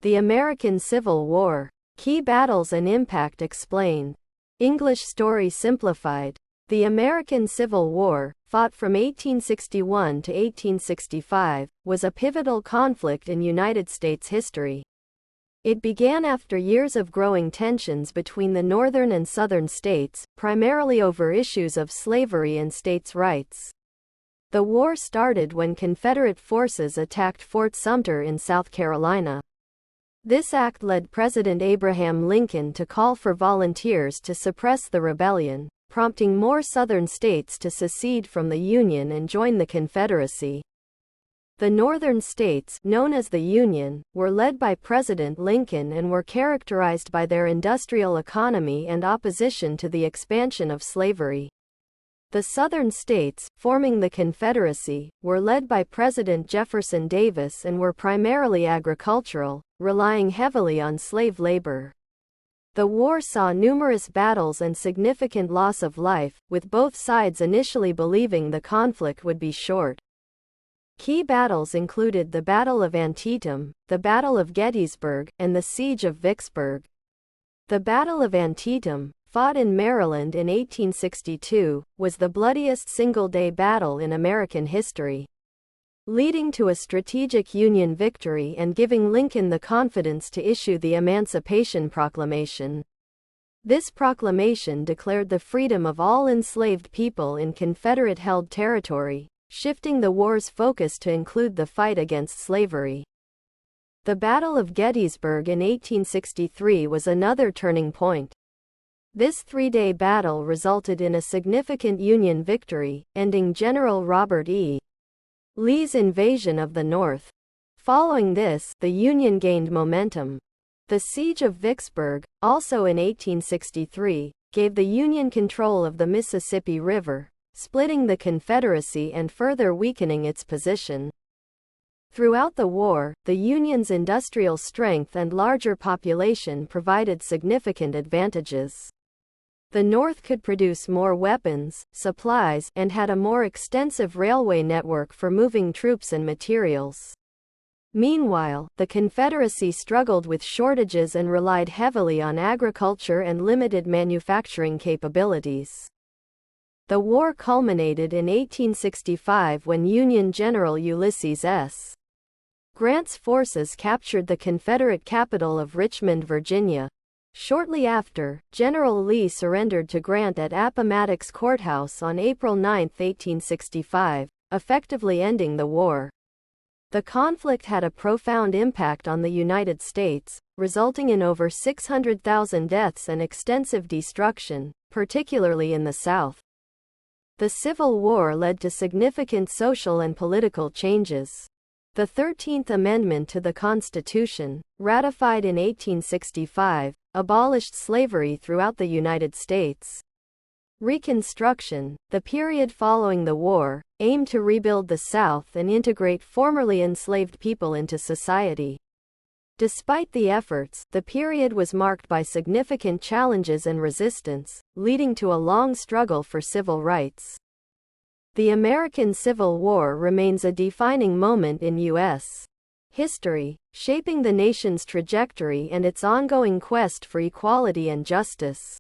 The American Civil War. Key battles and impact explained. English story simplified. The American Civil War, fought from 1861 to 1865, was a pivotal conflict in United States history. It began after years of growing tensions between the northern and southern states, primarily over issues of slavery and states' rights. The war started when Confederate forces attacked Fort Sumter in South Carolina. This act led President Abraham Lincoln to call for volunteers to suppress the rebellion, prompting more southern states to secede from the Union and join the Confederacy. The northern states, known as the Union, were led by President Lincoln and were characterized by their industrial economy and opposition to the expansion of slavery. The southern states, forming the Confederacy, were led by President Jefferson Davis and were primarily agricultural, relying heavily on slave labor. The war saw numerous battles and significant loss of life, with both sides initially believing the conflict would be short. Key battles included the Battle of Antietam, the Battle of Gettysburg, and the Siege of Vicksburg. The Battle of Antietam, fought in Maryland in 1862, was the bloodiest single-day battle in American history, leading to a strategic Union victory and giving Lincoln the confidence to issue the Emancipation Proclamation. This proclamation declared the freedom of all enslaved people in Confederate-held territory, shifting the war's focus to include the fight against slavery. The Battle of Gettysburg in 1863 was another turning point. This three-day battle resulted in a significant Union victory, ending General Robert E. Lee's invasion of the North. Following this, the Union gained momentum. The Siege of Vicksburg, also in 1863, gave the Union control of the Mississippi River, splitting the Confederacy and further weakening its position. Throughout the war, the Union's industrial strength and larger population provided significant advantages. The North could produce more weapons, supplies, and had a more extensive railway network for moving troops and materials. Meanwhile, the Confederacy struggled with shortages and relied heavily on agriculture and limited manufacturing capabilities. The war culminated in 1865 when Union General Ulysses S. Grant's forces captured the Confederate capital of Richmond, Virginia. Shortly after, General Lee surrendered to Grant at Appomattox Courthouse on April 9, 1865, effectively ending the war. The conflict had a profound impact on the United States, resulting in over 600,000 deaths and extensive destruction, particularly in the South. The Civil War led to significant social and political changes. The 13th Amendment to the Constitution, ratified in 1865, abolished slavery throughout the United States. Reconstruction, the period following the war, aimed to rebuild the South and integrate formerly enslaved people into society. Despite the efforts, the period was marked by significant challenges and resistance, leading to a long struggle for civil rights. The American Civil War remains a defining moment in U.S. history, shaping the nation's trajectory and its ongoing quest for equality and justice.